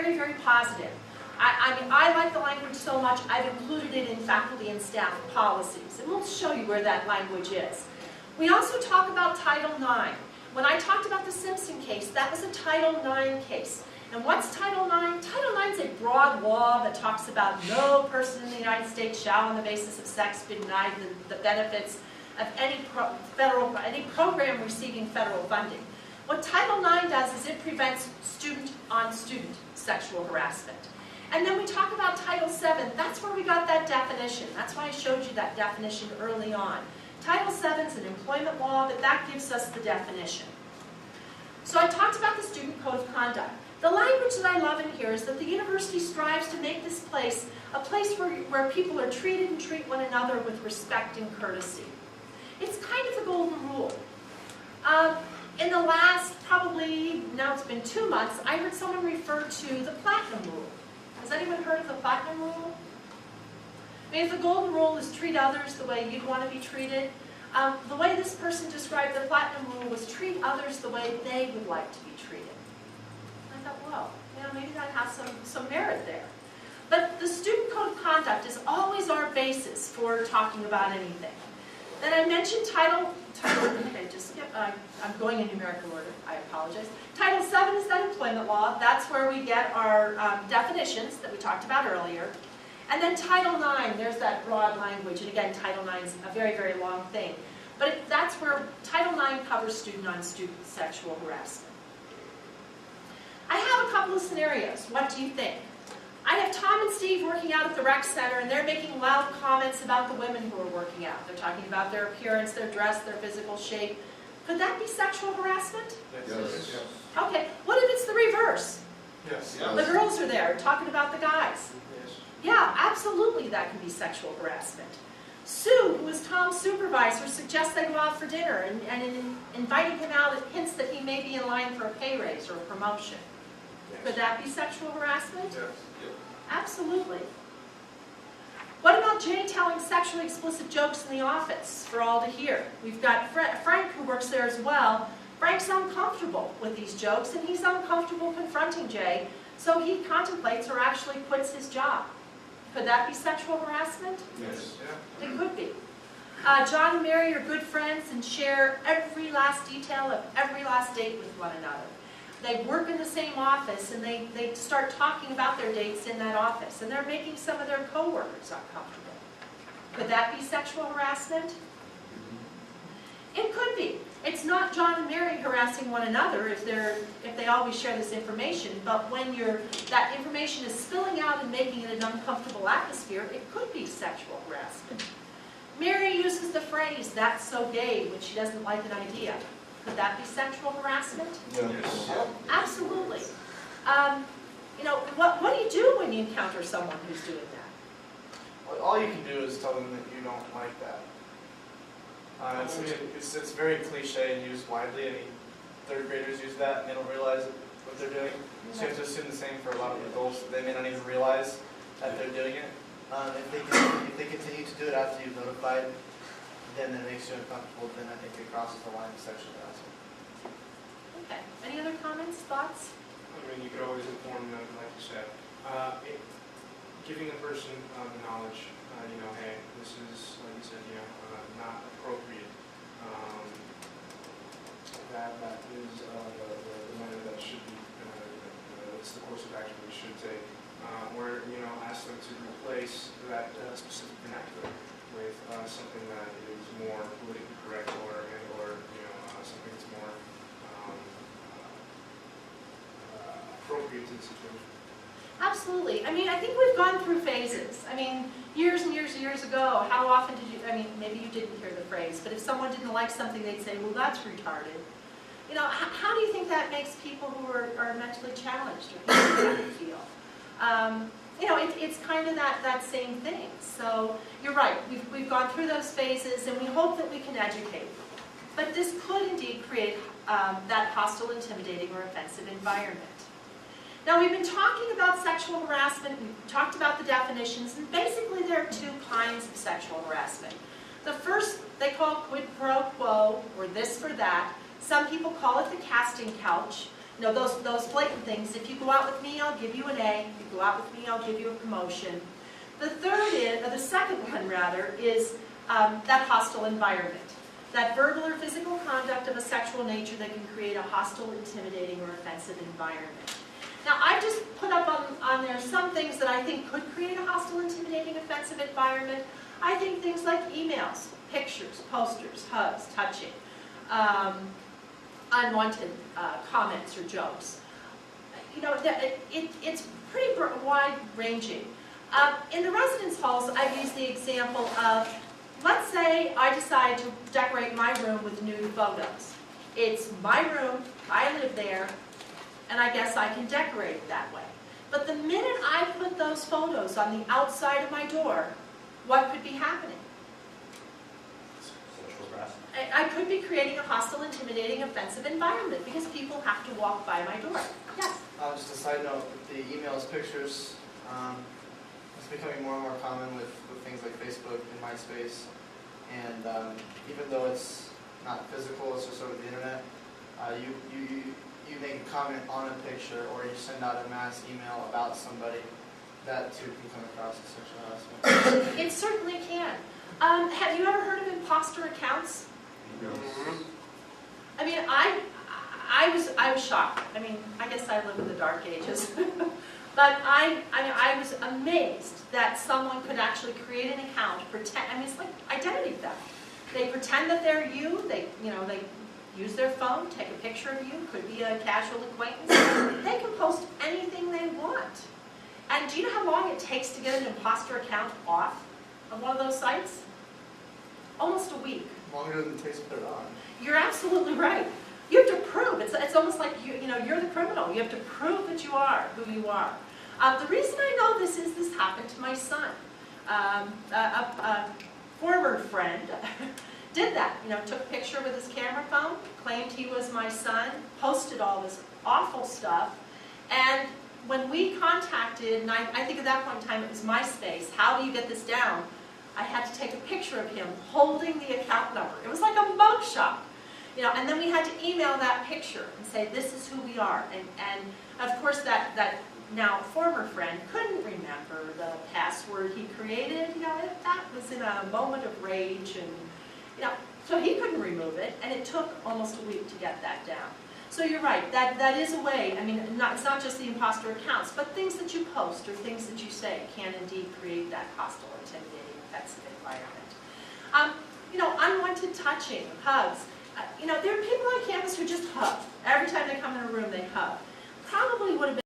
very, very positive. I mean, I like the language so much, I've included it in faculty and staff policies. And we'll show you where that language is. We also talk about Title IX. When I talked about the Simpson case, that was a Title IX case. And what's Title IX? Title IX is a broad law that talks about no person in the United States shall, on the basis of sex, be denied the benefits of any program receiving federal funding. What Title IX does is it prevents student-on-student sexual harassment. And then we talk about Title VII. That's where we got that definition. That's why I showed you that definition early on. Title VII is an employment law, but that gives us the definition. So I talked about the Student Code of Conduct. The language that I love in here is that the university strives to make this place a place where people are treated and treat one another with respect and courtesy. It's kind of the golden rule. In the last, probably, now it's been 2 months, I heard someone refer to the platinum rule. Has anyone heard of the platinum rule? I mean, if the golden rule is treat others the way you'd want to be treated, the way this person described the platinum rule was treat others the way they would like to be treated. I thought, well, you know, maybe that has some merit there. But the Student Code of Conduct is always our basis for talking about anything. Then I mentioned I'm going in numerical order, I apologize. Title VII is that employment law. That's where we get our definitions that we talked about earlier. And then Title IX, there's that broad language. And again, Title IX is a very, very long thing. But that's where Title IX covers student-on-student sexual harassment. I have a couple of scenarios. What do you think? I have Tom and Steve working out at the rec center, and they're making loud comments about the women who are working out. They're talking about their appearance, their dress, their physical shape. Could that be sexual harassment? Yes. Okay. What if it's the reverse? Yes. The girls are there talking about the guys. Yes. Yeah, absolutely that can be sexual harassment. Sue, who is Tom's supervisor, suggests they go out for dinner, and in inviting him out, it hints that he may be in line for a pay raise or a promotion. Yes. Could that be sexual harassment? Yes. Absolutely. What about Jay telling sexually explicit jokes in the office for all to hear? We've got Frank, who works there as well. Frank's uncomfortable with these jokes, and he's uncomfortable confronting Jay, so he contemplates or actually quits his job. Could that be sexual harassment? Yes. It could be. John and Mary are good friends and share every last detail of every last date with one another. They work in the same office, and they start talking about their dates in that office, and they're making some of their coworkers uncomfortable. Could that be sexual harassment? It could be. It's not John and Mary harassing one another if they always share this information, but when that information is spilling out and making it an uncomfortable atmosphere, it could be sexual harassment. Mary uses the phrase, "that's so gay," when she doesn't like an idea. Could that be sexual harassment? Yes. Absolutely. You know, what do you do when you encounter someone who's doing that? Well, all you can do is tell them that you don't like that. It's very cliche and used widely. I mean, third graders use that and they don't realize what they're doing. So you have to assume the same for a lot of adults. They may not even realize that they're doing it. If they continue to do it after you've notified, then that makes you uncomfortable, then I think it crosses the line of sexual harassment. Okay. Any other comments, thoughts? I mean, you could always inform them, like you said. Giving a person the knowledge, you know, hey, this is, like you said, you know, not appropriate. That is the manner that should be, that's the course of action we should take. Where, you know, ask them to replace that specific vernacular with something that is more politically correct or you know, something that's more appropriate to the situation. Absolutely. I mean, I think we've gone through phases. I mean, years and years and years ago, how often did you, I mean, maybe you didn't hear the phrase, but if someone didn't like something, they'd say, well, that's retarded. You know, how do you think that makes people who are mentally challenged or people who feel? You know, it's kind of that same thing. So you're right. We've gone through those phases, and we hope that we can educate. But this could indeed create that hostile, intimidating, or offensive environment. Now, we've been talking about sexual harassment. We've talked about the definitions, and basically there are two kinds of sexual harassment. The first they call quid pro quo, or this for that. Some people call it the casting couch. You know, those blatant things. If you go out with me, I'll give you an A. If you go out with me, I'll give you a promotion. The second one rather, is that hostile environment. That verbal or physical conduct of a sexual nature that can create a hostile, intimidating, or offensive environment. Now, I just put up on there some things that I think could create a hostile, intimidating, offensive environment. I think things like emails, pictures, posters, hugs, touching, unwanted comments or jokes. You know, it's pretty wide-ranging. In the residence halls, I've used the example of, let's say I decide to decorate my room with nude photos. It's my room, I live there, and I guess I can decorate it that way. But the minute I put those photos on the outside of my door, what could be happening? Sexual harassment. I could be creating a hostile, intimidating, offensive environment because people have to walk by my door. Yes? Just a side note, with the emails, pictures, it's becoming more and more common with things like Facebook and MySpace. And even though it's not physical, it's just over the internet, you make a comment on a picture or you send out a mass email about somebody, that too can come across as sexual harassment. It certainly can. Have you ever heard of imposter accounts? I mean, I was shocked. I mean, I guess I live in the dark ages. But I was amazed that someone could actually create an account, pretend. I mean, it's like identity theft. They pretend that they're you. They use their phone, take a picture of you. Could be a casual acquaintance. They can post anything they want. And do you know how long it takes to get an imposter account off of one of those sites? Almost a week. Longer than it takes to put it on. You're absolutely right. You have to prove. It's almost like you're the criminal. You have to prove that you are who you are. The reason I know this is this happened to my son. A former friend did that. Took a picture with his camera phone, claimed he was my son, posted all this awful stuff, and when we contacted, and I think at that point in time it was MySpace, how do you get this down? I had to take a picture of him holding the account number. It was like a mugshot. And then we had to email that picture and say, this is who we are. And of course, that now former friend couldn't remember the password he created. That was in a moment of rage, and so he couldn't remove it. And it took almost a week to get that down. So you're right. That is a way. I mean, it's not just the imposter accounts, but things that you post or things that you say can indeed create that hostile, intimidating, offensive environment. Unwanted touching, hugs. There are people on campus who just hug. Every time they come in a room, they hug. Probably would have been